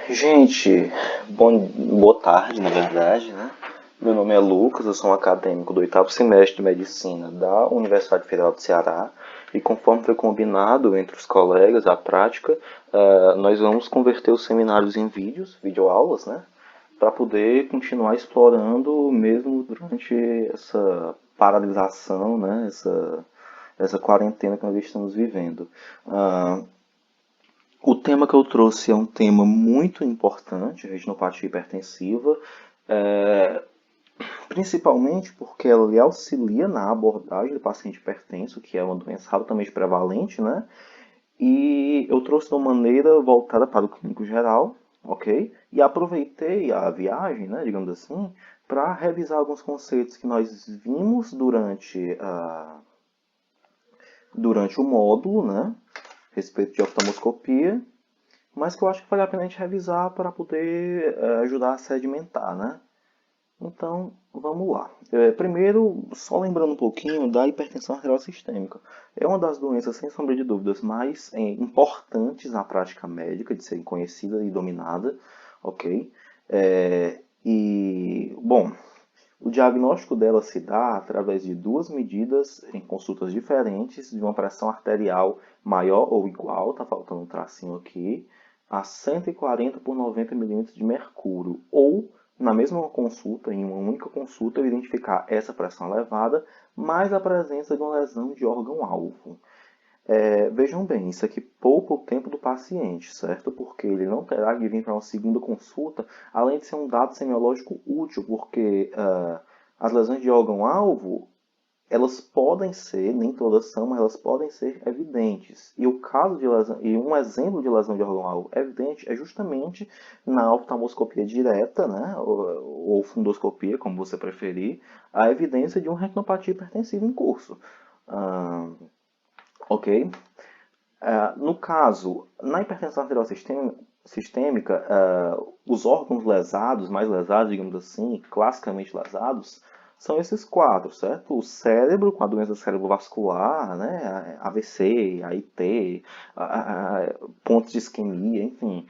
Gente, boa tarde, na verdade, né? Meu nome é Lucas, eu sou um acadêmico do oitavo semestre de Medicina da Universidade Federal do Ceará e conforme foi combinado entre os colegas, a prática, nós vamos converter os seminários em vídeos, videoaulas, né? Para poder continuar explorando mesmo durante essa paralisação, né? Essa quarentena que nós estamos vivendo. Uh, o tema que eu trouxe é um tema muito importante, a retinopatia hipertensiva, é, principalmente porque ela lhe auxilia na abordagem do paciente hipertenso, que é uma doença altamente prevalente, né? E eu trouxe de uma maneira voltada para o clínico geral, ok? E aproveitei a viagem, né, digamos assim, para revisar alguns conceitos que nós vimos durante o módulo, né? A respeito de oftalmoscopia, mas que eu acho que vale a pena a gente revisar para poder ajudar a sedimentar, né? Então, vamos lá. Primeiro, só lembrando um pouquinho da hipertensão arterial sistêmica. É uma das doenças, sem sombra de dúvidas, mais importantes na prática médica, de serem conhecida e dominada, ok? Bom, o diagnóstico dela se dá através de duas medidas em consultas diferentes, de uma pressão arterial maior ou igual, tá faltando um tracinho aqui, a 140 por 90 milímetros de mercúrio, ou na mesma consulta, em uma única consulta, eu identificar essa pressão elevada, mais a presença de uma lesão de órgão-alvo. Vejam bem, isso aqui poupa o tempo do paciente, certo? Porque ele não terá que vir para uma segunda consulta, além de ser um dado semiológico útil, porque as lesões de órgão-alvo, elas podem ser, nem todas são, mas elas podem ser evidentes. E o caso de lesão, e um exemplo de lesão de órgão-alvo evidente é justamente na oftalmoscopia direta, né, ou fundoscopia, como você preferir, a evidência de uma retinopatia hipertensiva em curso. Ok? No caso, na hipertensão arterial sistêmica, os órgãos lesados, mais lesados, digamos assim, classicamente lesados, são esses quatro, certo? O cérebro, com a doença cerebrovascular, né? AVC, AIT, pontos de isquemia, enfim,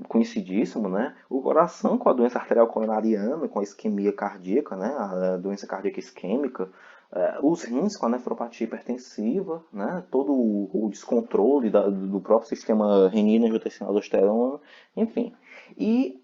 conhecidíssimo, né? O coração com a doença arterial coronariana, com a isquemia cardíaca, né? A doença cardíaca isquêmica, os rins com a nefropatia hipertensiva, né? Todo o descontrole do próprio sistema renina-angiotensina-aldosterona, enfim. E,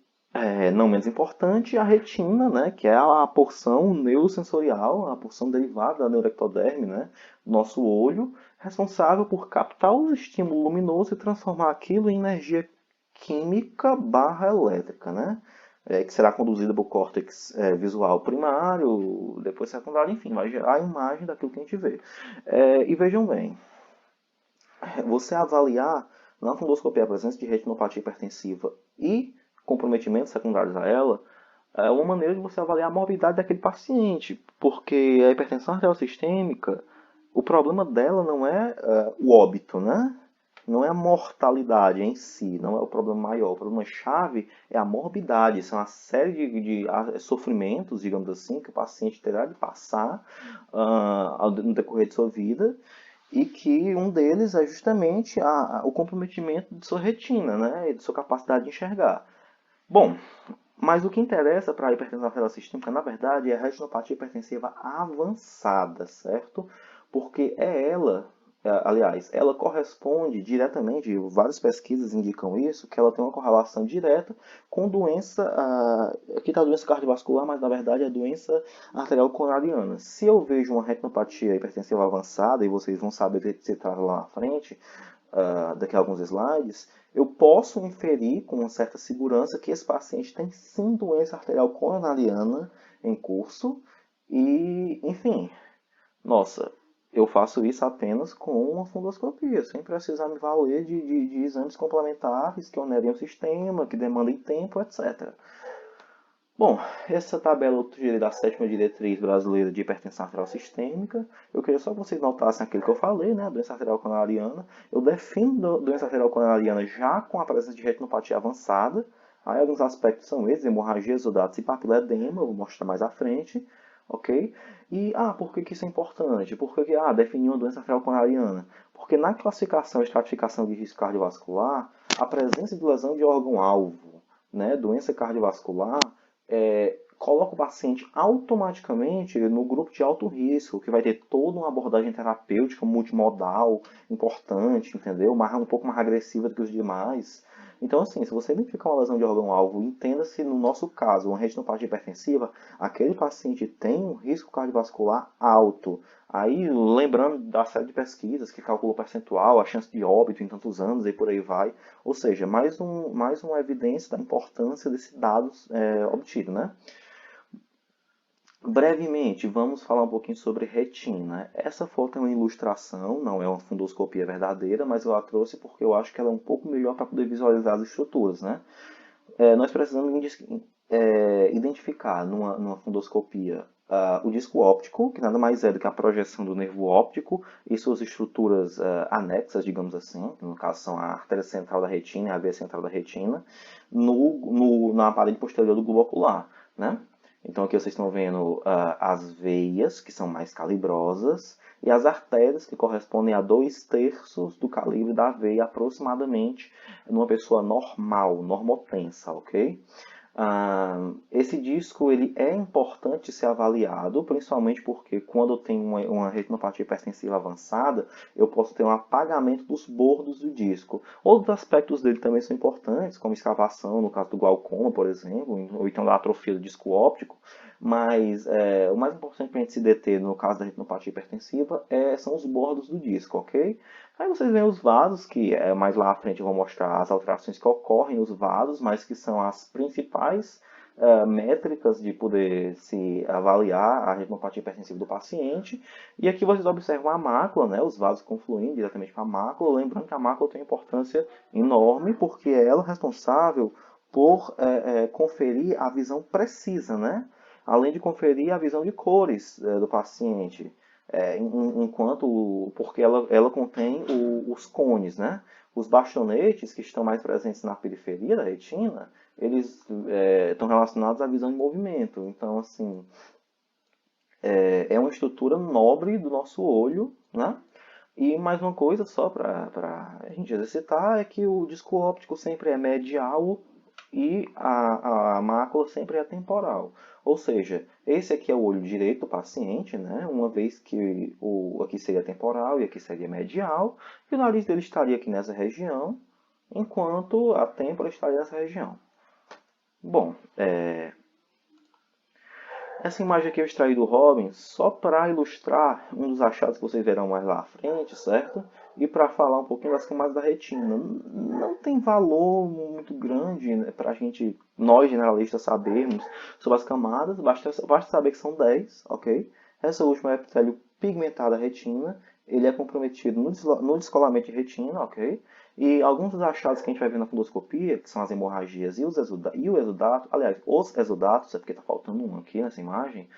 não menos importante, a retina, né? Que é a porção neurosensorial, a porção derivada da neuroectoderme, né? Nosso olho, responsável por captar o estímulo luminoso e transformar aquilo em energia química barra elétrica, né? Que será conduzida por córtex visual primário, depois secundário, enfim, vai gerar a imagem daquilo que a gente vê. E vejam bem, você avaliar na fundoscopia a presença de retinopatia hipertensiva e comprometimentos secundários a ela é uma maneira de você avaliar a morbidade daquele paciente, porque a hipertensão arterial sistêmica, o problema dela não é o óbito, né? Não é a mortalidade em si, não é o problema maior. O problema chave é a morbidade. São uma série de sofrimentos, digamos assim, que o paciente terá de passar no decorrer de sua vida e que um deles é justamente o comprometimento de sua retina, né, e de sua capacidade de enxergar. Bom, mas o que interessa para a hipertensão arterial sistêmica, na verdade, é a retinopatia hipertensiva avançada, certo? Porque aliás, ela corresponde diretamente, várias pesquisas indicam isso, que ela tem uma correlação direta com doença, aqui está a doença cardiovascular, mas na verdade é a doença arterial coronariana. Se eu vejo uma retinopatia hipertensiva avançada, e vocês vão saber do que se trata lá na frente, daqui a alguns slides, eu posso inferir com uma certa segurança que esse paciente tem sim doença arterial coronariana em curso e, enfim, nossa, eu faço isso apenas com uma fundoscopia, sem precisar me valer de exames complementares que onerem o sistema, que demandem tempo, etc. Bom, essa tabela eu tirei da sétima diretriz brasileira de hipertensão arterial sistêmica. Eu queria só que vocês notassem aquilo que eu falei, né? A doença arterial coronariana. Eu defino a doença arterial coronariana já com a presença de retinopatia avançada. Aí alguns aspectos são esses, hemorragia, exudatos e papiledema, eu vou mostrar mais à frente, ok? E, por que isso é importante? Por que definir uma doença arterial coronariana? Porque na classificação e estratificação de risco cardiovascular, a presença de lesão de órgão-alvo, né, doença cardiovascular, coloca o paciente automaticamente no grupo de alto risco, que vai ter toda uma abordagem terapêutica multimodal importante, entendeu? Um pouco mais agressiva do que os demais. Então, assim, se você identificar uma lesão de órgão-alvo, entenda-se, no nosso caso, uma retinopatia hipertensiva, aquele paciente tem um risco cardiovascular alto. Aí, lembrando da série de pesquisas que calculou o percentual, a chance de óbito em tantos anos e por aí vai. Ou seja, mais uma evidência da importância desse dado obtido, né? Brevemente, vamos falar um pouquinho sobre retina. Essa foto é uma ilustração, não é uma fundoscopia verdadeira, mas eu a trouxe porque eu acho que ela é um pouco melhor para poder visualizar as estruturas, né? Nós precisamos identificar numa fundoscopia o disco óptico, que nada mais é do que a projeção do nervo óptico e suas estruturas anexas, digamos assim, que no caso são a artéria central da retina e a veia central da retina, na parede posterior do globo ocular, né? Então aqui vocês estão vendo as veias, que são mais calibrosas, e as artérias, que correspondem a 2/3 do calibre da veia, aproximadamente, numa pessoa normal, normotensa, ok? Esse disco ele é importante ser avaliado, principalmente porque quando eu tenho uma retinopatia hipertensiva avançada, eu posso ter um apagamento dos bordos do disco. Outros aspectos dele também são importantes, como escavação, no caso do glaucoma, por exemplo, ou então da atrofia do disco óptico, mas o mais importante para a gente se deter no caso da retinopatia hipertensiva são os bordos do disco, ok? Aí vocês veem os vasos, que mais lá à frente eu vou mostrar as alterações que ocorrem nos vasos, mas que são as principais métricas de poder se avaliar a retinopatia hipertensiva do paciente. E aqui vocês observam a mácula, né, os vasos confluindo diretamente para a mácula, lembrando que a mácula tem uma importância enorme, porque é ela responsável por conferir a visão precisa, né? Além de conferir a visão de cores do paciente. Porque ela contém os cones, né? Os bastonetes, que estão mais presentes na periferia da retina, eles estão relacionados à visão em movimento. Então, assim, é uma estrutura nobre do nosso olho, né? E mais uma coisa só para a gente exercitar é que o disco óptico sempre é medial e a mácula sempre é temporal. Ou seja, esse aqui é o olho direito do paciente, né? Uma vez que aqui seria temporal e aqui seria medial, e o nariz dele estaria aqui nessa região, enquanto a têmpora estaria nessa região. Bom, essa imagem aqui eu extraí do Robbins só para ilustrar um dos achados que vocês verão mais lá à frente, certo? E para falar um pouquinho das camadas da retina. Não tem valor muito grande, né, para nós generalistas, sabermos sobre as camadas, basta saber que são 10, ok? Essa última é o epitélio pigmentado da retina, ele é comprometido no descolamento de retina, ok? E alguns dos achados que a gente vai ver na fundoscopia, que são as hemorragias e o exudato, aliás, os exudatos, é porque está faltando um aqui nessa imagem,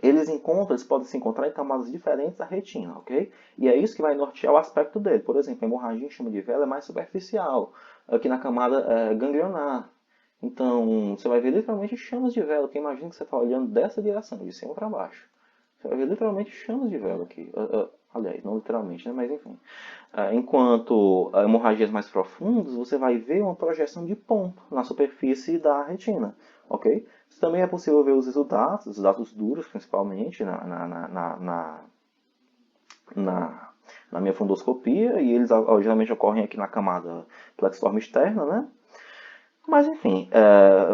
eles podem se encontrar em camadas diferentes da retina, ok? E é isso que vai nortear o aspecto dele. Por exemplo, a hemorragia em chama de vela é mais superficial, aqui na camada ganglionar. Então, você vai ver literalmente chamas de vela, que imagina que você está olhando dessa direção, de cima para baixo. Você vai ver literalmente chamas de vela aqui. Aliás, não literalmente, né? Mas enfim. Enquanto hemorragias mais profundas, você vai ver uma projeção de ponto na superfície da retina. Ok? Também é possível ver os exudatos duros, principalmente, na minha fundoscopia, e eles geralmente ocorrem aqui na camada plexiforme externa, né? Mas, enfim,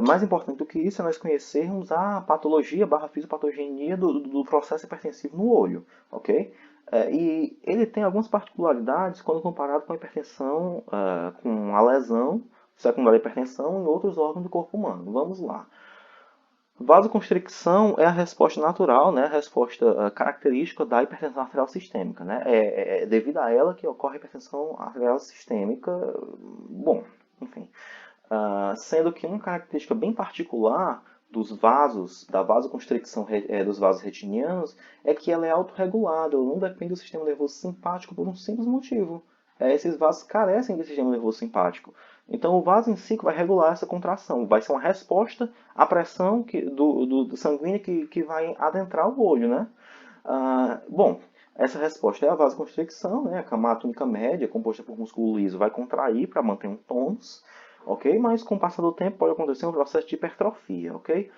mais importante do que isso é nós conhecermos a patologia / fisiopatogenia do processo hipertensivo no olho, ok? E ele tem algumas particularidades quando comparado com a hipertensão, com a lesão secundária à hipertensão em outros órgãos do corpo humano. Vamos lá. Vasoconstricção é a resposta natural, né, a resposta característica da hipertensão arterial sistêmica. Né? É devido a ela que ocorre a hipertensão arterial sistêmica. Bom, enfim. Sendo que uma característica bem particular dos vasos, da vasoconstricção dos vasos retinianos, é que ela é autorregulada, ela não depende do sistema nervoso simpático por um simples motivo. Esses vasos carecem de sistema nervoso simpático. Então o vaso em si vai regular essa contração, vai ser uma resposta à pressão do sanguínea que vai adentrar o olho. Né? Bom, Essa resposta é a vasoconstricção, né? A camada túnica média, composta por músculo liso, vai contrair para manter um tônus, ok? Mas com o passar do tempo pode acontecer um processo de hipertrofia, ok?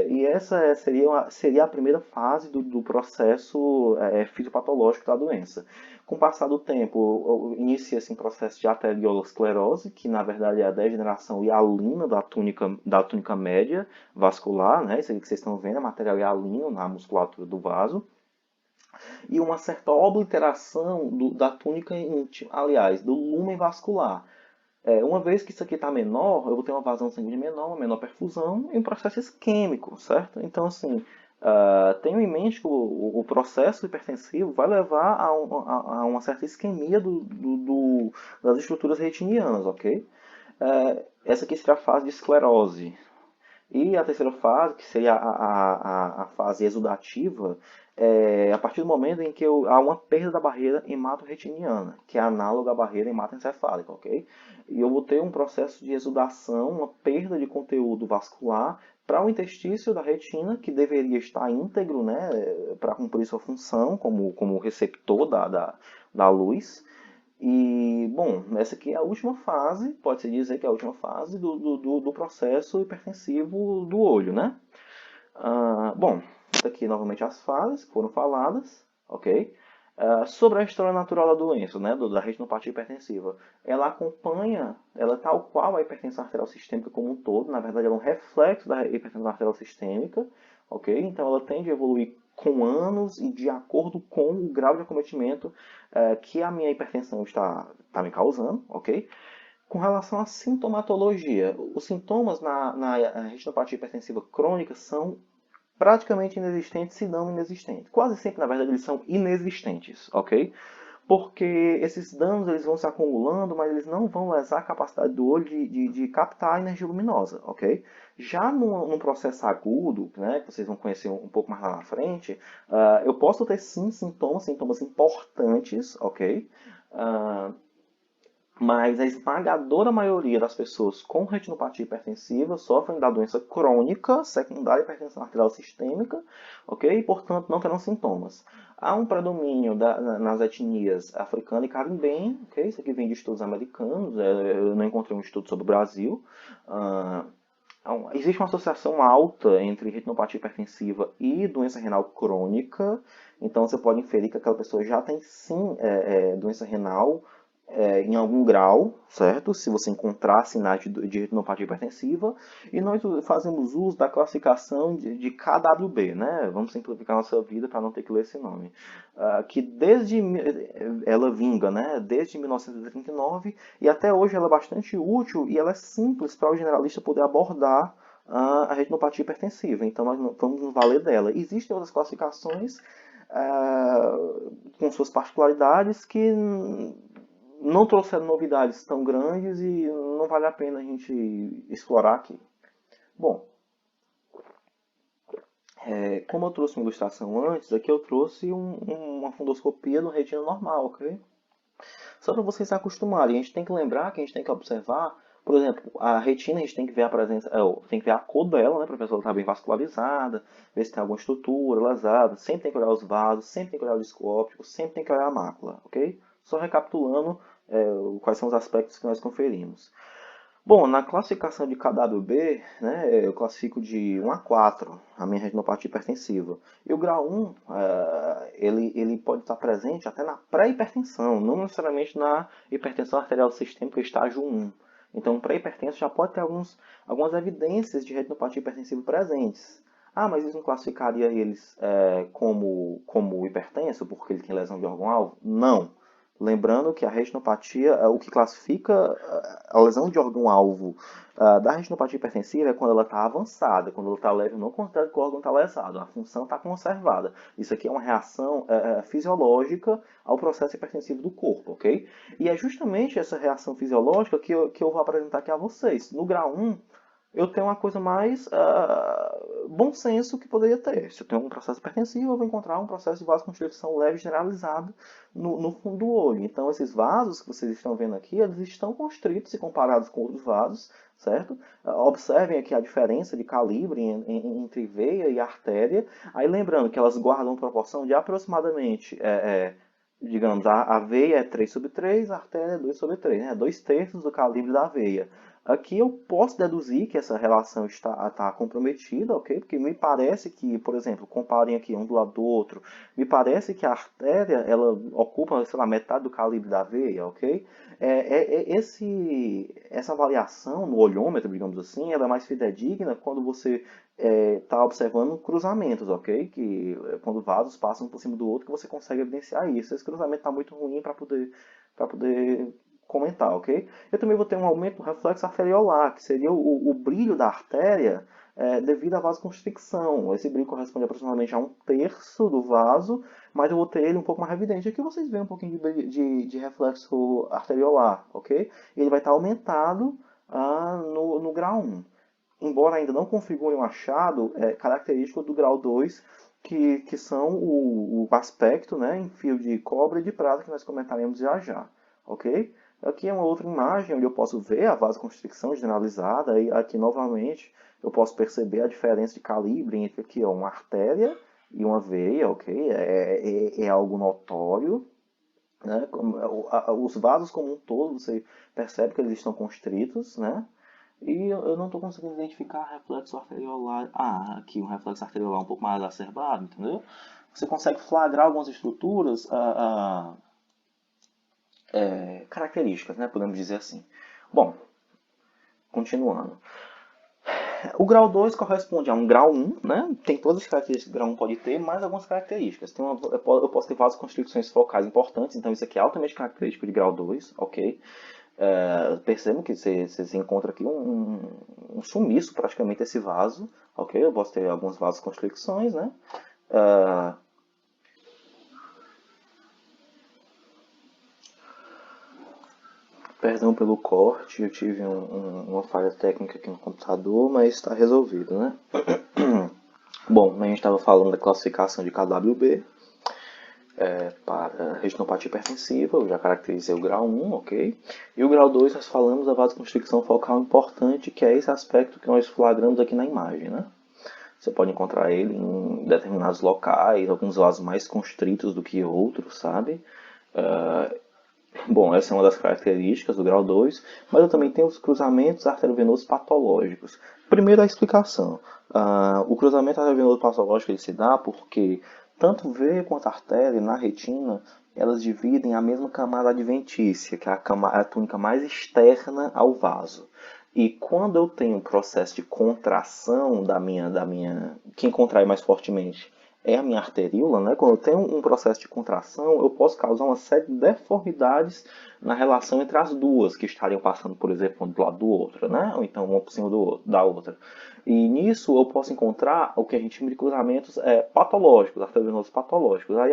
E essa seria a primeira fase do processo fisiopatológico da doença. Com o passar do tempo, inicia-se um processo de arteriolosclerose, que na verdade é a degeneração hialina da túnica média vascular, né? Isso aqui que vocês estão vendo é material hialino na musculatura do vaso e uma certa obliteração da túnica íntima, aliás, do lúmen vascular. Uma vez que isso aqui está menor, eu vou ter uma vazão sanguínea menor, uma menor perfusão e um processo isquêmico, certo? Então, assim, tenho em mente que o processo hipertensivo vai levar a uma certa isquemia das estruturas retinianas, ok? Essa aqui seria a fase de esclerose. E a terceira fase, que seria a fase exudativa, é a partir do momento em que há uma perda da barreira hematorretiniana, que é análoga à barreira hematoencefálica, ok? E eu vou ter um processo de exudação, uma perda de conteúdo vascular para o interstício da retina, que deveria estar íntegro, né, para cumprir sua função como receptor da luz. E, bom, essa aqui é a última fase, pode-se dizer que é a última fase do processo hipertensivo do olho, né? Bom, aqui novamente as fases que foram faladas, ok? Sobre a história natural da doença, né, da retinopatia hipertensiva. Ela acompanha, ela é tal qual a hipertensão arterial sistêmica como um todo, na verdade ela é um reflexo da hipertensão arterial sistêmica, ok? Então ela tende a evoluir com anos e de acordo com o grau de acometimento que a minha hipertensão está me causando, ok? Com relação à sintomatologia, os sintomas na retinopatia hipertensiva crônica são praticamente inexistentes, se não inexistentes. Quase sempre, na verdade, eles são inexistentes, ok? Porque esses danos eles vão se acumulando, mas eles não vão lesar a capacidade do olho de captar a energia luminosa, ok? Já num processo agudo, né, que vocês vão conhecer um pouco mais lá na frente, eu posso ter sim sintomas importantes, ok? Mas a esmagadora maioria das pessoas com retinopatia hipertensiva sofrem da doença crônica, secundária à hipertensão arterial sistêmica, ok? E, portanto, não terão sintomas. Há um predomínio nas etnias africana e caribenha, ok? Isso aqui vem de estudos americanos, eu não encontrei um estudo sobre o Brasil. Existe uma associação alta entre retinopatia hipertensiva e doença renal crônica, então você pode inferir que aquela pessoa já tem sim doença renal em algum grau, certo? Se você encontrar sinais de retinopatia hipertensiva. E nós fazemos uso da classificação de KWB, né? Vamos simplificar nossa vida para não ter que ler esse nome. Que ela vinga, né? Desde 1939 e até hoje ela é bastante útil e ela é simples para o generalista poder abordar a retinopatia hipertensiva. Então nós vamos nos valer dela. Existem outras classificações com suas particularidades que não trouxeram novidades tão grandes e não vale a pena a gente explorar aqui. Bom, como eu trouxe uma ilustração antes, aqui eu trouxe uma fundoscopia no retina normal, ok? Só para vocês se acostumarem, a gente tem que lembrar que a gente tem que observar, por exemplo, a retina a gente tem que ver a presença, tem que ver a cor dela, né, para ver se ela está bem vascularizada, ver se tem alguma estrutura lesada, sempre tem que olhar os vasos, sempre tem que olhar o disco óptico, sempre tem que olhar a mácula, ok? Só recapitulando quais são os aspectos que nós conferimos. Bom, na classificação de KWB, né, eu classifico de 1 a 4 a minha retinopatia hipertensiva. E o grau 1, ele pode estar presente até na pré-hipertensão, não necessariamente na hipertensão arterial sistêmica estágio 1. Então, o pré-hipertenso já pode ter algumas evidências de retinopatia hipertensiva presentes. Ah, mas isso não classificaria eles como hipertenso porque ele tem lesão de órgão-alvo? Não. Lembrando que a retinopatia, o que classifica a lesão de órgão-alvo da retinopatia hipertensiva é quando ela está avançada, quando ela está leve, não considera que o órgão está lesado, a função está conservada. Isso aqui é uma reação fisiológica ao processo hipertensivo do corpo, ok? E é justamente essa reação fisiológica que eu vou apresentar aqui a vocês. No grau 1, eu tenho uma coisa mais bom senso que poderia ter. Se eu tenho um processo hipertensivo, eu vou encontrar um processo de vasoconstricção leve generalizado no fundo do olho. Então, esses vasos que vocês estão vendo aqui, eles estão constritos se comparados com outros vasos, certo? Observem aqui a diferença de calibre entre veia e artéria. Aí, lembrando que elas guardam proporção de aproximadamente digamos, a veia é 3/3, a artéria é 2/3, né? 2/3 do calibre da veia. Aqui eu posso deduzir que essa relação está comprometida, ok? Porque me parece que, por exemplo, comparem aqui um do lado do outro, me parece que a artéria, ela ocupa, sei lá, metade do calibre da veia, ok? Essa avaliação no olhômetro, digamos assim, ela é mais fidedigna quando você está observando cruzamentos, ok? Que quando vasos passam por cima do outro, que você consegue evidenciar isso. Esse cruzamento está muito ruim para poder comentar, ok? Eu também vou ter um aumento do reflexo arteriolar, que seria o brilho da artéria devido à vasoconstricção. Esse brilho corresponde aproximadamente a 1/3 do vaso, mas eu vou ter ele um pouco mais evidente. Aqui vocês veem um pouquinho de reflexo arteriolar, ok? Ele vai estar aumentado no grau 1. Embora ainda não configure um achado, é característico do grau 2, que são o aspecto, né, em fio de cobre e de prata, que nós comentaremos já já, ok? Aqui é uma outra imagem onde eu posso ver a vasoconstricção generalizada, e aqui novamente eu posso perceber a diferença de calibre entre aqui, ó, uma artéria e uma veia, ok? É algo notório, né? Os vasos como um todo, você percebe que eles estão constritos, né? E eu não estou conseguindo identificar reflexo arteriolar. Aqui um reflexo arteriolar um pouco mais exacerbado, entendeu? Você consegue flagrar algumas estruturas características, né? Podemos dizer assim. Bom, continuando. O grau 2 corresponde a um grau 1, né? Tem todas as características que o grau 1 pode ter, mais algumas características. Eu posso ter vasoconstricções focais importantes, então isso aqui é altamente característico de grau 2, ok? Percebam que você encontra aqui um sumiço praticamente esse vaso, ok? Eu posso ter algumas vasoconstricções, né? Perdão pelo corte, eu tive uma falha técnica aqui no computador, mas está resolvido, né? Bom, a gente estava falando da classificação de KWB para retinopatia hipertensiva, eu já caracterizei o grau 1, ok? E o grau 2 nós falamos da vasoconstricção focal importante, que é esse aspecto que nós flagramos aqui na imagem, né? Você pode encontrar ele em determinados locais, alguns vasos mais constritos do que outros, sabe? Bom, essa é uma das características do grau 2, mas eu também tenho os cruzamentos arteriovenosos patológicos. Primeiro, a explicação. O cruzamento arteriovenoso patológico ele se dá porque tanto veia quanto artéria na retina, elas dividem a mesma camada adventícia, que é a túnica mais externa ao vaso. E quando eu tenho um processo de contração quem contrai mais fortemente é a minha arteríola, né? Quando eu tenho um processo de contração, eu posso causar uma série de deformidades na relação entre as duas, que estariam passando, por exemplo, um do lado do outro, né? Ou então uma por cima da outra. E nisso eu posso encontrar o que a gente chama de cruzamentos patológicos, arteriovenosos patológicos. Aí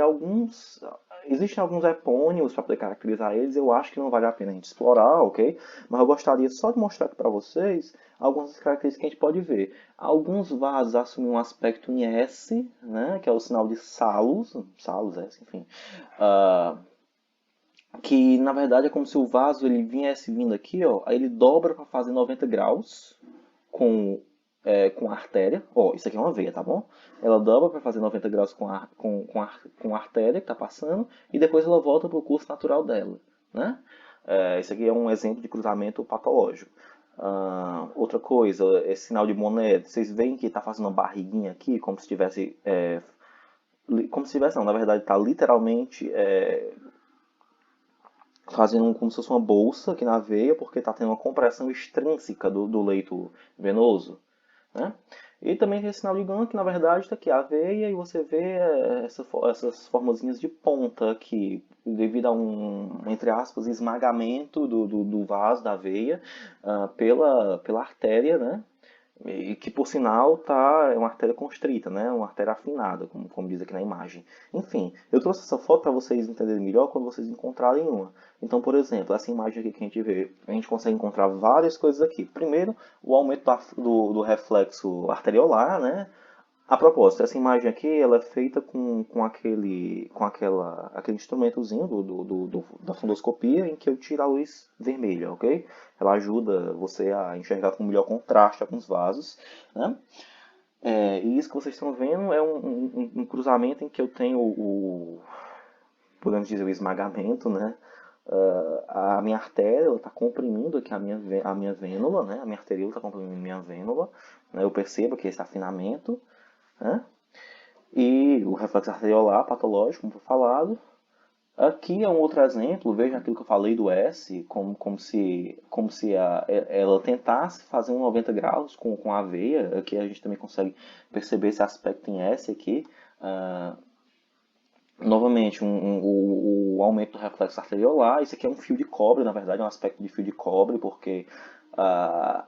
existem alguns epônimos para poder caracterizar eles, eu acho que não vale a pena a gente explorar, ok? Mas eu gostaria só de mostrar aqui para vocês algumas características que a gente pode ver. Alguns vasos assumem um aspecto em S, né, que é o sinal de Salus, S, enfim, que na verdade é como se o vaso ele viesse vindo aqui, ó, aí ele dobra para fazer 90 graus com a artéria. Ó, isso aqui é uma veia, tá bom? Ela dobra para fazer 90 graus com a artéria que está passando e depois ela volta para o curso natural dela, né? Isso aqui é um exemplo de cruzamento patológico. Outra coisa, esse sinal de Monet, vocês veem que está fazendo uma barriguinha aqui, como se tivesse... como se tivesse, não, na verdade está literalmente fazendo como se fosse uma bolsa aqui na veia, porque está tendo uma compressão extrínseca do leito venoso, né? E também tem esse sinal de Gann, que na verdade está aqui a veia, e você vê essas formazinhas de ponta aqui, devido a entre aspas, esmagamento do vaso, da veia, pela artéria, né? E que, por sinal, é uma artéria constrita, né? Uma artéria afinada, como diz aqui na imagem. Enfim, eu trouxe essa foto para vocês entenderem melhor quando vocês encontrarem uma. Então, por exemplo, essa imagem aqui que a gente vê, a gente consegue encontrar várias coisas aqui. Primeiro, o aumento do reflexo arteriolar, né? A propósito, essa imagem aqui ela é feita aquele instrumentozinho da fundoscopia em que eu tiro a luz vermelha, ok? Ela ajuda você a enxergar com melhor contraste alguns vasos, né? E isso que vocês estão vendo é um cruzamento em que eu tenho podemos dizer, o esmagamento, né? A minha artéria está comprimindo aqui a minha vênula, né? A minha arteríola está comprimindo a minha vênula, né? Eu percebo que esse afinamento, né? E o reflexo arteriolar patológico, como foi falado. Aqui é um outro exemplo, veja aquilo que eu falei do S, como se ela tentasse fazer um 90 graus com a veia. Aqui a gente também consegue perceber esse aspecto em S aqui. Novamente, o aumento do reflexo arteriolar. Isso aqui é um fio de cobre, na verdade, é um aspecto de fio de cobre, porque ah,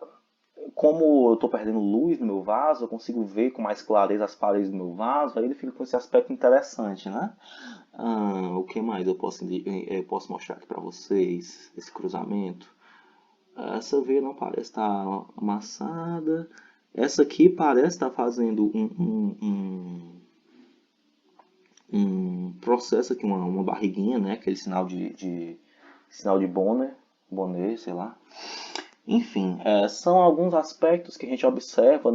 como eu estou perdendo luz no meu vaso, eu consigo ver com mais clareza as paredes do meu vaso, aí ele fica com esse aspecto interessante, né? O que mais eu posso mostrar aqui para vocês, esse cruzamento? Essa veia não parece estar amassada. Essa aqui parece estar fazendo um processo aqui, uma barriguinha, né? Aquele sinal de Bonner, sei lá. Enfim, são alguns aspectos que a gente observa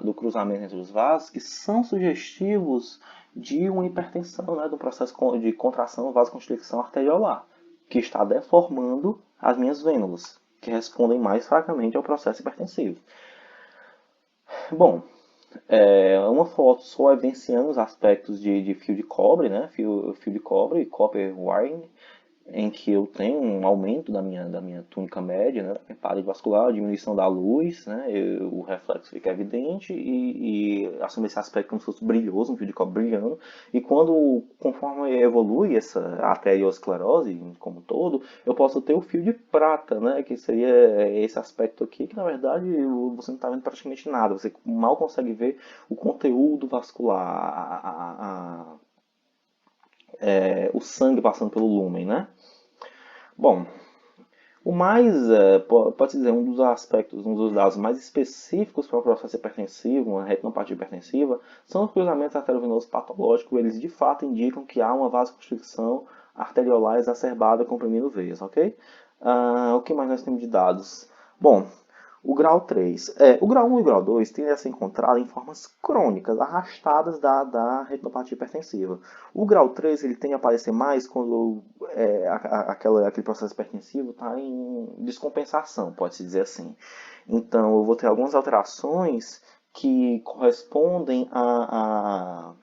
do cruzamento entre os vasos que são sugestivos de uma hipertensão, né, do processo de contração vasoconstricção arteriolar, que está deformando as minhas vênulas, que respondem mais fracamente ao processo hipertensivo. Bom, uma foto só evidenciando os aspectos de fio de cobre, né, fio de cobre, copper wiring, em que eu tenho um aumento da minha túnica média, né, da minha parede vascular, diminuição da luz, né, o reflexo fica evidente e assume esse aspecto como se fosse brilhoso, um fio de cobre brilhando. E conforme evolui essa arteriosclerose como um todo, eu posso ter o fio de prata, né, que seria esse aspecto aqui, que na verdade você não está vendo praticamente nada, você mal consegue ver o conteúdo vascular, o sangue passando pelo lúmen, né? Bom, o mais, pode-se dizer, um dos aspectos, um dos dados mais específicos para o processo hipertensivo, uma retinopatia hipertensiva, são os cruzamentos arteriovenosos patológicos. Eles de fato indicam que há uma vasoconstricção arteriolar exacerbada comprimindo veias, ok? O que mais nós temos de dados? Bom, o grau 3. O grau 1 e o grau 2 tendem a ser encontrados em formas crônicas, arrastadas retinopatia hipertensiva. O grau 3 ele tende a aparecer mais quando aquele processo hipertensivo está em descompensação, pode-se dizer assim. Então, eu vou ter algumas alterações que correspondem a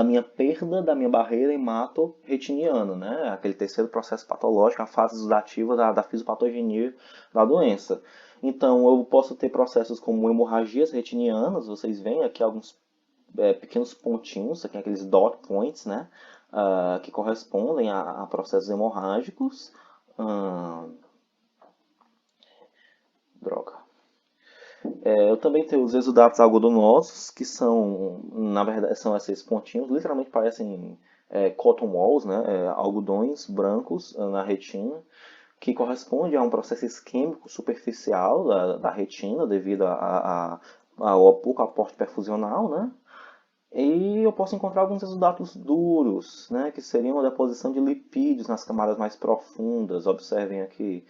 minha perda da minha barreira hemato-retiniana, né? Aquele terceiro processo patológico, a fase exudativa da fisiopatogenia da doença. Então, eu posso ter processos como hemorragias retinianas, vocês veem aqui alguns pequenos pontinhos, aqui aqueles dot points, né? Que correspondem a processos hemorrágicos. Droga. Eu também tenho os exudatos algodonosos, que são, na verdade, são esses pontinhos, literalmente parecem cotton walls, né? Algodões brancos na retina, que corresponde a um processo isquêmico superficial da retina, devido ao pouco aporte perfusional, né? E eu posso encontrar alguns exudatos duros, né, que seriam a deposição de lipídios nas camadas mais profundas. Observem aqui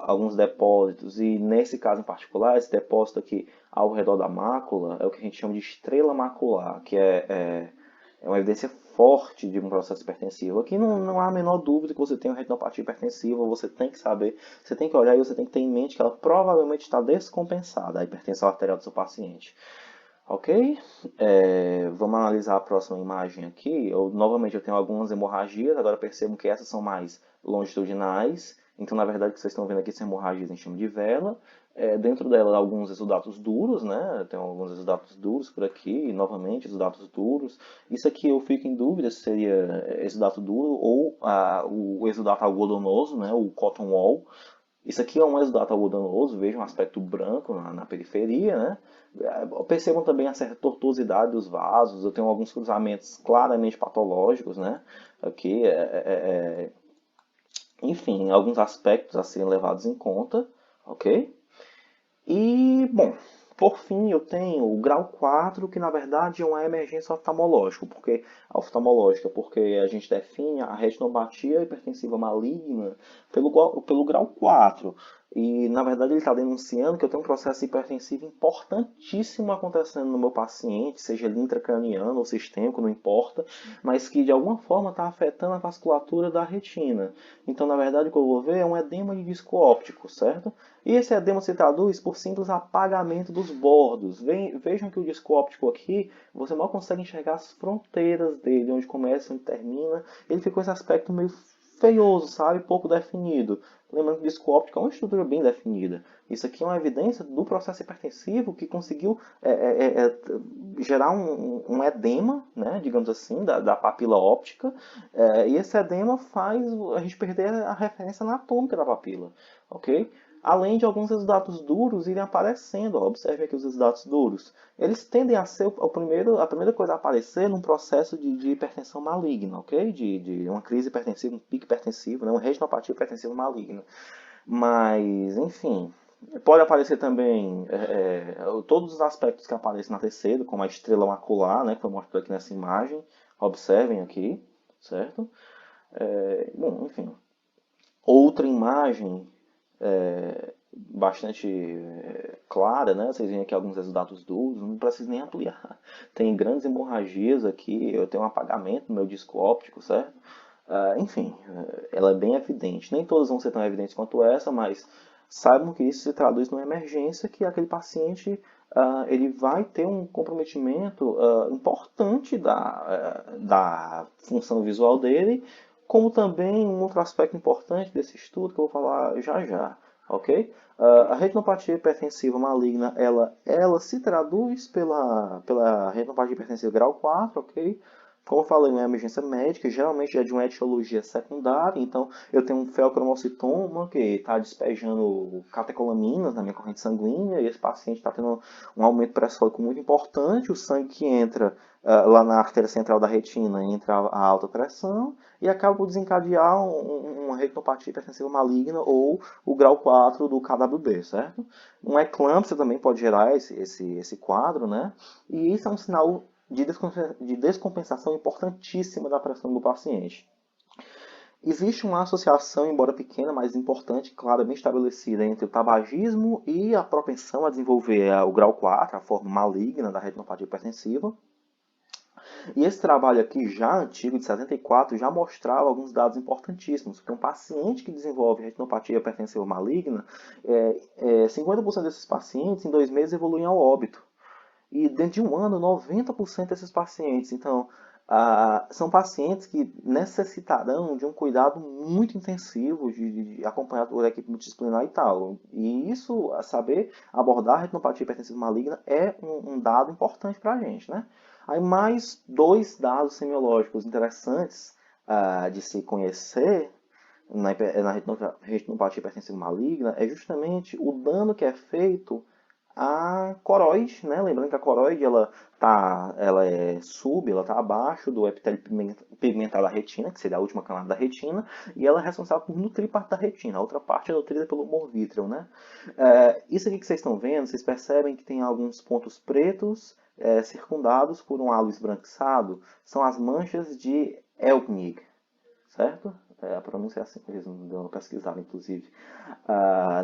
alguns depósitos. E nesse caso em particular, esse depósito aqui ao redor da mácula é o que a gente chama de estrela macular, que é uma evidência forte de um processo hipertensivo. Aqui não há a menor dúvida que você tem uma retinopatia hipertensiva, você tem que saber, você tem que olhar e você tem que ter em mente que ela provavelmente está descompensada, a hipertensão arterial do seu paciente. Ok? Vamos analisar a próxima imagem aqui. Novamente eu tenho algumas hemorragias, agora percebo que essas são mais longitudinais. Então, na verdade, o que vocês estão vendo aqui são hemorragias em chama de vela. Dentro dela, alguns exudatos duros, né? Tem alguns exudatos duros por aqui, e novamente, exudatos duros. Isso aqui eu fico em dúvida se seria exudato duro ou o exudato algodonoso, né? O cotton wool. Isso aqui é um exudato algodanoso, veja um aspecto branco na periferia, né? Percebam também a certa tortuosidade dos vasos, eu tenho alguns cruzamentos claramente patológicos, né? Aqui, enfim, alguns aspectos a serem levados em conta, ok? E, bom, por fim, eu tenho o grau 4, que na verdade é uma emergência oftalmológica, porque a gente define a retinopatia hipertensiva maligna pelo grau 4. E, na verdade, ele está denunciando que eu tenho um processo hipertensivo importantíssimo acontecendo no meu paciente, seja ele intracraniano ou sistêmico, não importa, mas que de alguma forma está afetando a vasculatura da retina. Então, na verdade, o que eu vou ver é um edema de disco óptico, certo? E esse edema se traduz por simples apagamento dos bordos. Vejam que o disco óptico aqui, você mal consegue enxergar as fronteiras dele, onde começa, onde termina. Ele fica com esse aspecto meio feioso, sabe? Pouco definido. Lembrando que o disco óptico é uma estrutura bem definida. Isso aqui é uma evidência do processo hipertensivo que conseguiu gerar um edema, né, digamos assim, da papila óptica. E esse edema faz a gente perder a referência anatômica da papila. Ok? Além de alguns exudatos duros irem aparecendo. Ó, observe aqui os exudatos duros. Eles tendem a ser a primeira coisa a aparecer num processo de hipertensão maligna, ok? De uma crise hipertensiva, um pico hipertensivo, né? Uma retinopatia hipertensiva maligna. Mas, enfim, pode aparecer também todos os aspectos que aparecem na terceira, como a estrela macular, né? Que foi mostrado aqui nessa imagem. Observem aqui, certo? Bom, enfim. Outra imagem bastante clara, né? Vocês veem aqui alguns exudatos duros, não preciso nem ampliar. Tem grandes hemorragias aqui, eu tenho um apagamento no meu disco óptico, certo? Enfim, ela é bem evidente. Nem todas vão ser tão evidentes quanto essa, mas saibam que isso se traduz numa emergência que aquele paciente ele vai ter um comprometimento importante da função visual dele, como também um outro aspecto importante desse estudo que eu vou falar já já, ok? A retinopatia hipertensiva maligna, ela se traduz pela retinopatia hipertensiva grau 4, ok? Como eu falei, uma emergência médica, geralmente é de uma etiologia secundária, então eu tenho um feocromocitoma que está despejando catecolaminas na minha corrente sanguínea, e esse paciente está tendo um aumento pressórico muito importante, o sangue que entra lá na artéria central da retina entra a alta pressão, e acaba por desencadear uma retinopatia hipertensiva maligna ou o grau 4 do KWB, certo? Uma eclâmpsia também pode gerar esse quadro, né? E isso é um sinal de descompensação importantíssima da pressão do paciente. Existe uma associação, embora pequena, mas importante, claramente estabelecida entre o tabagismo e a propensão a desenvolver o grau 4, a forma maligna da retinopatia hipertensiva. E esse trabalho aqui, já antigo, de 74, já mostrava alguns dados importantíssimos. Porque um paciente que desenvolve retinopatia hipertensiva maligna, 50% desses pacientes, em 2 meses, evoluem ao óbito. E dentro de um ano, 90% desses pacientes. Então, são pacientes que necessitarão de um cuidado muito intensivo, de acompanhado por equipe multidisciplinar e tal. E isso, saber abordar a retinopatia hipertensiva maligna é um dado importante para a gente, né? Aí mais 2 dados semiológicos interessantes de se conhecer na retinopatia hipertensiva maligna é justamente o dano que é feito a coroide, né? Lembrando que a coroide ela ela está abaixo do epitélio pigmentar da retina, que seria a última camada da retina, e ela é responsável por nutrir parte da retina. A outra parte é nutrida pelo humor vítreo, né? Isso aqui que vocês estão vendo, vocês percebem que tem alguns pontos pretos circundados por um halo esbranquiçado, são as manchas de Elknig, certo? A pronúncia é assim, eles deu uma pesquisada, inclusive.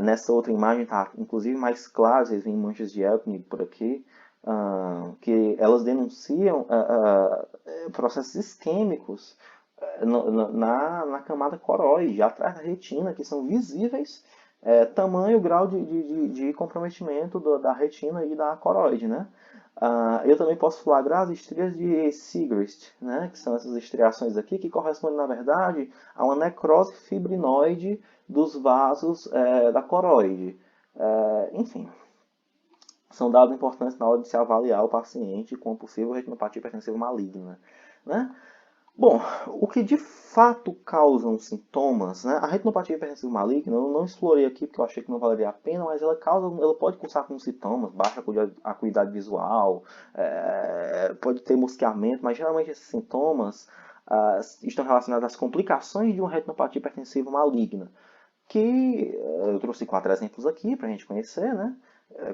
Nessa outra imagem está, inclusive, mais claro, vocês veem manchas de Elknig por aqui, que elas denunciam processos isquêmicos na camada coroide, atrás da retina, que são visíveis, tamanho, grau de comprometimento da retina e da coroide, né? Eu também posso flagrar as estrias de Sigrist, né, que são essas estriações aqui, que correspondem, na verdade, a uma necrose fibrinoide dos vasos da coroide. Enfim, são dados importantes na hora de se avaliar o paciente com possível retinopatia hipertensiva maligna, né? Bom, o que de fato causam sintomas, né? A retinopatia hipertensiva maligna eu não explorei aqui porque eu achei que não valeria a pena, mas ela pode cursar com sintomas, baixa acuidade visual, pode ter mosqueamento, mas geralmente esses sintomas estão relacionados às complicações de uma retinopatia hipertensiva maligna, que eu trouxe 4 exemplos aqui para a gente conhecer, né?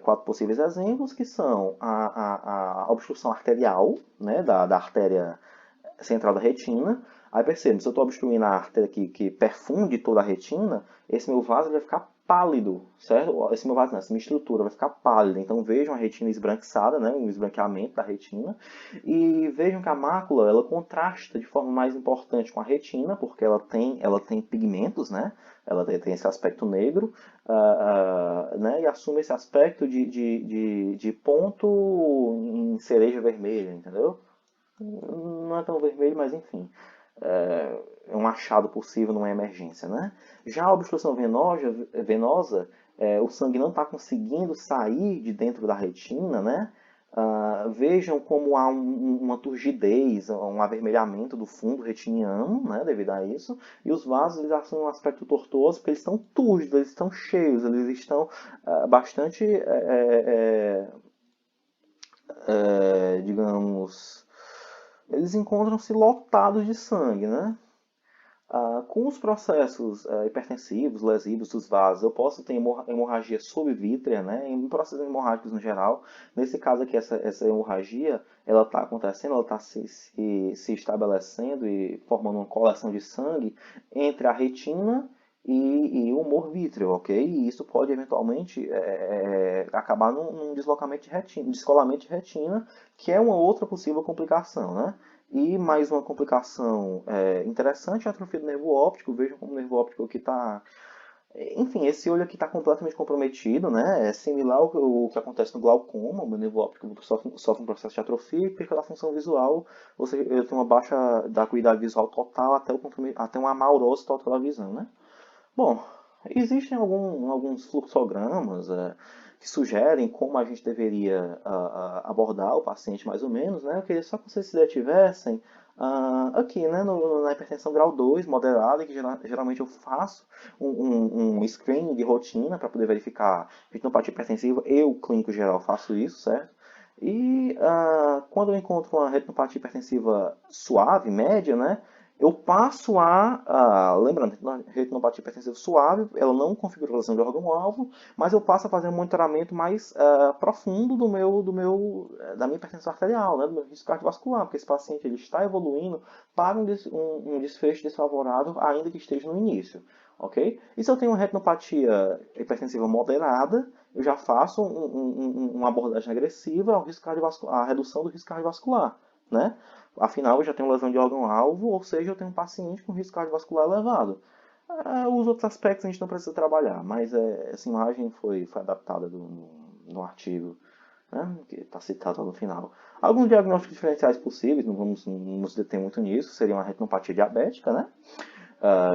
4 possíveis exemplos, que são a obstrução arterial, né, da artéria central da retina. Aí perceba, se eu estou obstruindo a artéria que perfunde toda a retina, esse meu vaso vai ficar pálido, certo? Esse meu vaso não, essa minha estrutura vai ficar pálida. Então vejam a retina esbranquiçada, né? Um esbranqueamento da retina. E vejam que a mácula, ela contrasta de forma mais importante com a retina, porque ela tem pigmentos, né? Ela tem esse aspecto negro, né? E assume esse aspecto de ponto em cereja vermelha, entendeu? Não é tão vermelho, mas enfim, é um achado possível numa emergência, né? Já a obstrução venosa, o sangue não está conseguindo sair de dentro da retina, né? Vejam como há uma turgidez, um avermelhamento do fundo retiniano, né, devido a isso, e os vasos eles assumem um aspecto tortuoso porque eles estão túrgidos, eles estão cheios, eles estão bastante, digamos, eles encontram-se lotados de sangue, né? Com os processos hipertensivos, lesivos dos vasos, eu posso ter hemorragia subvítrea, né? Em processos hemorrágicos no geral. Nesse caso aqui, essa hemorragia, ela está acontecendo, ela está se estabelecendo e formando uma coleção de sangue entre a retina e o humor vítreo, ok? E isso pode eventualmente acabar num deslocamento de retina, descolamento de retina, que é uma outra possível complicação, né? E mais uma complicação interessante é a atrofia do nervo óptico. Vejam como o nervo óptico aqui está. Enfim, esse olho aqui está completamente comprometido, né? É similar ao que acontece no glaucoma. O meu nervo óptico sofre um processo de atrofia e perca da função visual. Ou seja, eu tenho uma baixa da acuidade visual total até uma amaurose total da visão, né? Bom, existem alguns fluxogramas que sugerem como a gente deveria abordar o paciente mais ou menos, né? Eu queria só que vocês se detivessem aqui, né, na hipertensão grau 2 moderada, que geralmente eu faço um screening de rotina para poder verificar retinopatia hipertensiva. Eu, clínico geral, faço isso, certo? E quando eu encontro uma retinopatia hipertensiva suave, média, né? Eu passo lembrando, retinopatia hipertensiva suave, ela não configura lesão de órgão-alvo, mas eu passo a fazer um monitoramento mais profundo da minha hipertensão arterial, né, do meu risco cardiovascular, porque esse paciente ele está evoluindo para um desfecho desfavorável, ainda que esteja no início, ok? E se eu tenho uma retinopatia hipertensiva moderada, eu já faço uma abordagem agressiva ao risco cardiovascular, à redução do risco cardiovascular, né? Afinal, eu já tenho lesão de órgão-alvo, ou seja, eu tenho um paciente com risco cardiovascular elevado. Os outros aspectos a gente não precisa trabalhar, mas essa imagem foi adaptada no artigo, né, que está citado lá no final. Alguns diagnósticos diferenciais possíveis, não vamos nos deter muito nisso, seriam a retinopatia diabética, né?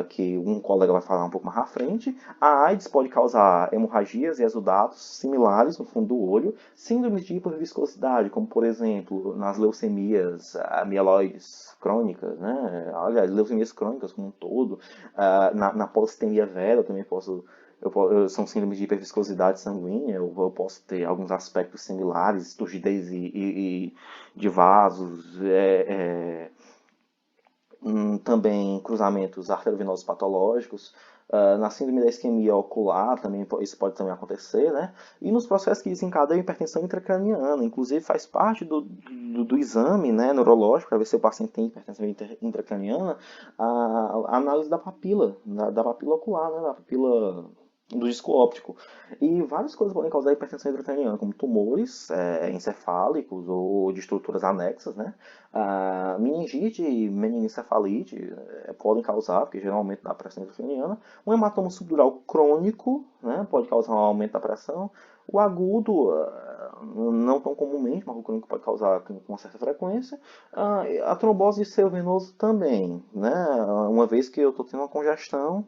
Que um colega vai falar um pouco mais à frente. A AIDS pode causar hemorragias e exudatos similares no fundo do olho, síndromes de hiperviscosidade, como por exemplo nas leucemias mieloides crônicas, né? Aliás, leucemias crônicas como um todo, na polistemia vera eu também posso são síndromes de hiperviscosidade sanguínea, eu posso ter alguns aspectos similares, turgidez e de vasos, também cruzamentos arteriovenosos patológicos, na síndrome da isquemia ocular, também, isso pode também acontecer, né? E nos processos que desencadeiam hipertensão intracraniana, inclusive faz parte do exame, né, neurológico, para ver se o paciente tem hipertensão intracraniana, a análise da papila, da papila ocular, né, da papila do disco óptico. E várias coisas podem causar hipertensão intracraniana, como tumores encefálicos ou de estruturas anexas, né? Meningite e meningoencefalite podem causar, porque geralmente dá pressão intracraniana. Um hematoma subdural crônico, né, pode causar um aumento da pressão. O agudo, não tão comumente, mas o crônico pode causar com uma certa frequência. A trombose de seio venoso também, né, uma vez que eu estou tendo uma congestão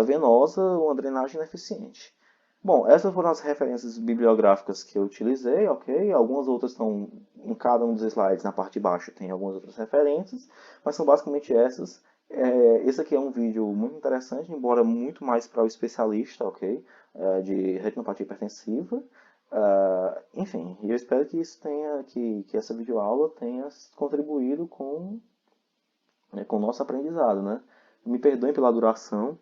venosa, uma drenagem ineficiente. Bom, essas foram as referências bibliográficas que eu utilizei, ok? Algumas outras estão em cada um dos slides, na parte de baixo, tem algumas outras referências, mas são basicamente essas. Esse aqui é um vídeo muito interessante, embora muito mais para o especialista, ok? De retinopatia hipertensiva. Enfim, eu espero que isso tenha, que essa videoaula tenha contribuído com o nosso aprendizado, né? Me perdoem pela duração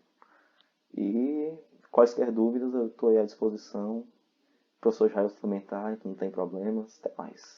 e quaisquer dúvidas eu estou aí à disposição. O professor Jair suplementar, então não tem problemas. Até mais.